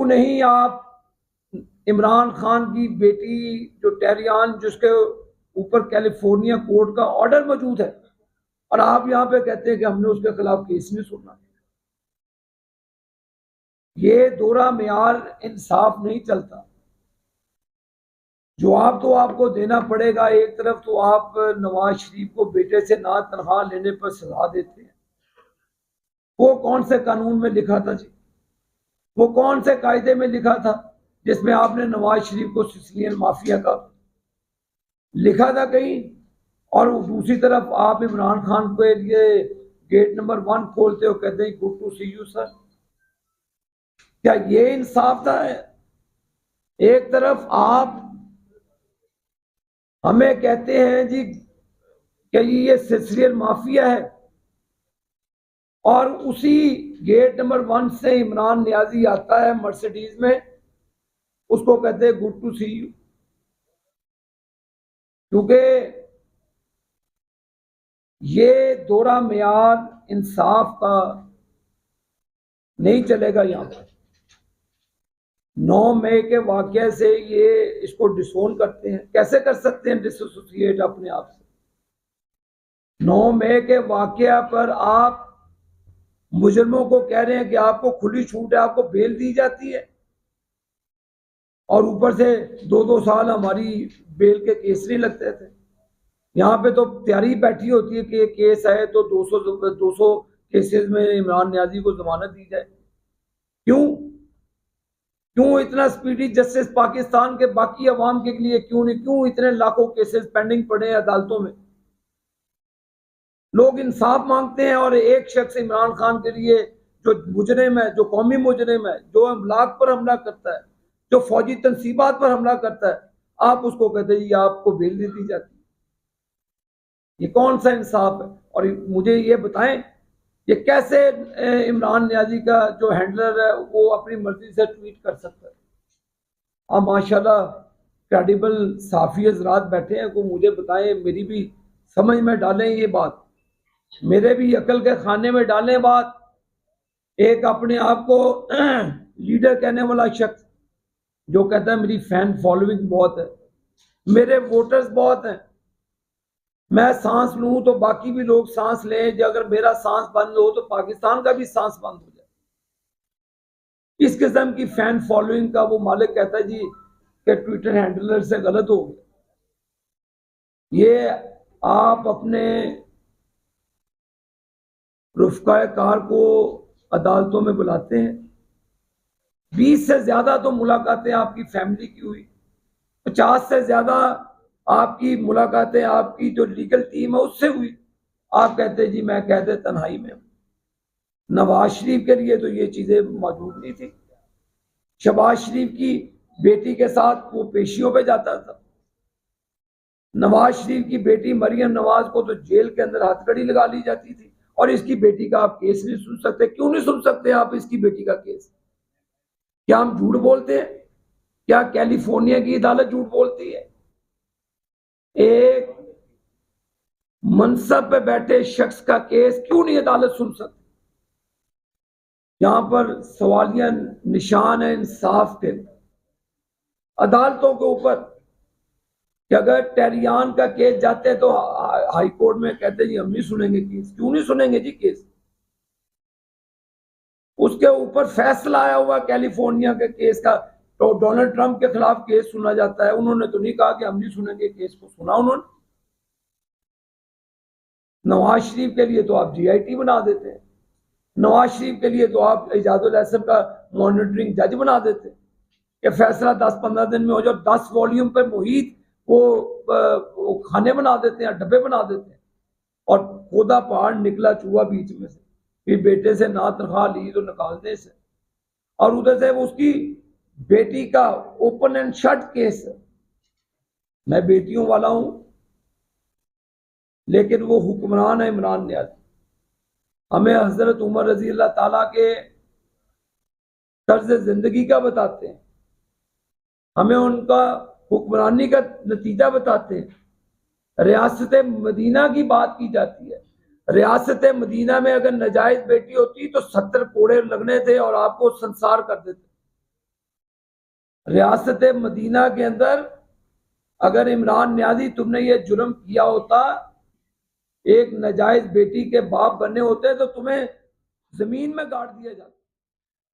क्यों नहीं आप इमरान खान की बेटी जो टेरियान, जिसके ऊपर कैलिफोर्निया कोर्ट का ऑर्डर मौजूद है, और आप यहां पे कहते हैं कि हमने उसके खिलाफ केस नहीं सुनना। ये दोहरा मेयार इंसाफ नहीं चलता। जवाब तो आपको देना पड़ेगा। एक तरफ तो आप नवाज शरीफ को बेटे से ना तनख्वाह लेने पर सजा देते हैं। वो कौन से कानून में लिखा था जी? वो कौन से कायदे में लिखा था जिसमें आपने नवाज शरीफ को सिसिलियन माफिया का लिखा था कहीं? और दूसरी तरफ आप इमरान खान के लिए गेट नंबर 1 खोलते हो, कहते हैं good to see you sir. क्या ये इंसाफ था? एक तरफ आप हमें कहते हैं जी कि ये सिसिलियन माफिया है, और उसी गेट नंबर 1 से इमरान नियाजी आता है मर्सिडीज में, उसको कहते हैं गुड टू सी यू। क्योंकि ये दोहरा मेयार इंसाफ का नहीं चलेगा। यहां पर 9 मई के वाकये से ये इसको डिसोन करते हैं। कैसे कर सकते हैं डिसोसिएट अपने आप से? 9 मई के वाकया पर आप मुजरिमों को कह रहे हैं कि आपको खुली छूट है, आपको बेल दी जाती है, और ऊपर से 2-2 साल हमारी बेल के केस नहीं लगते थे। यहाँ पे तो तैयारी बैठी होती है कि केस आए तो 200 केसेस में इमरान नियाजी को जमानत दी जाए। क्यों इतना स्पीडी जस्टिस पाकिस्तान के बाकी अवाम के लिए क्यों नहीं? क्यों इतने लाखों केसेस पेंडिंग पड़े हैं अदालतों में? लोग इंसाफ मांगते हैं, और एक शख्स इमरान खान के लिए जो मुजरिम है, जो कौमी मुजरिम है, जो अमलाक पर हमला करता है, जो फौजी तनसीबात पर हमला करता है, आप उसको कहते हैं आपको बेल दे दी जाती है। ये कौन सा इंसाफ है? और मुझे ये बताएं, ये कैसे इमरान नियाजी का जो हैंडलर है वो अपनी मर्जी से ट्वीट कर सकता है? अब माशाल्लाह क्रेडिबल साफी हजरात बैठे हैं, को मुझे बताएं, मेरी भी समझ में डालें ये बात, मेरे भी अकल के खाने में डालें बात। एक अपने आप को लीडर कहने वाला शख्स जो कहता है मेरी फैन फॉलोइंग बहुत है, मेरे वोटर्स बहुत हैं, मैं सांस लूं तो बाकी भी लोग सांस लें, अगर मेरा सांस बंद हो तो पाकिस्तान का भी सांस बंद हो जाए। इस किस्म की फैन फॉलोइंग का वो मालिक कहता है जी कि ट्विटर हैंडलर से गलत हो गया। ये आप अपने रुफ़क़ाए कार को अदालतों में बुलाते हैं। 20 से ज्यादा तो मुलाकातें आपकी फैमिली की हुई, 50 से ज्यादा आपकी मुलाकातें आपकी जो लीगल टीम है उससे हुई। आप कहते हैं जी मैं कहते तन्हाई में हूं। नवाज शरीफ के लिए तो ये चीजें मौजूद नहीं थी। शहबाज शरीफ की बेटी के साथ वो पेशियों पे जाता था। नवाज शरीफ की बेटी मरियम नवाज को तो जेल के अंदर हथकड़ी लगा ली जाती थी, और इसकी बेटी का आप केस नहीं सुन सकते। क्यों नहीं सुन सकते आप इसकी बेटी का केस? क्या हम झूठ बोलते हैं? क्या कैलिफोर्निया की अदालत झूठ बोलती है? एक मनसब पे बैठे शख्स का केस क्यों नहीं अदालत सुन सकती? यहां पर सवालिया निशान है इंसाफ के अदालतों के ऊपर कि अगर टेरियान का केस जाते हैं तो हाई कोर्ट में कहते जी हम नहीं सुनेंगे केस। क्यों नहीं सुनेंगे जी केस? उसके ऊपर फैसला आया हुआ कैलिफोर्निया के केस का, तो डोनाल्ड ट्रंप के खिलाफ केस सुना जाता है। उन्होंने तो नहीं कहा कि हम नहीं सुनेंगे केस को, सुना उन्होंने। नवाज शरीफ के लिए तो आप जीआईटी बना देते हैं, नवाज शरीफ के लिए तो आप इजाजुल हसन का मॉनिटरिंग जज बना देते हैं कि फैसला 10-15 दिन में हो जाए। 10 वॉल्यूम पे मुहित वो खाने बना देते हैं, डब्बे बना देते हैं, और खोदा पहाड़ निकला चूहा बीच में से। फिर बेटे से ना तनख्वाह ली तो निकालने से, और उधर से उसकी बेटी का ओपन एंड शट केस है। मैं बेटियों वाला हूं, लेकिन वो हुक्मरान है इमरान नियाज़ी। हमें हजरत उमर रजी अल्लाह ताला के तर्ज जिंदगी का बताते हैं, हमें उनका हुक्मरानी का नतीजा बताते हैं। रियासत मदीना की बात की जाती है। रियासत मदीना में अगर नजायज बेटी होती तो 70 कोड़े लगने थे और आपको संसार कर देते। रियासत मदीना के अंदर अगर इमरान न्याजी तुमने ये जुर्म किया होता, एक नाजायज बेटी के बाप बने होते, तो तुम्हें जमीन में गाड़ दिया जाता।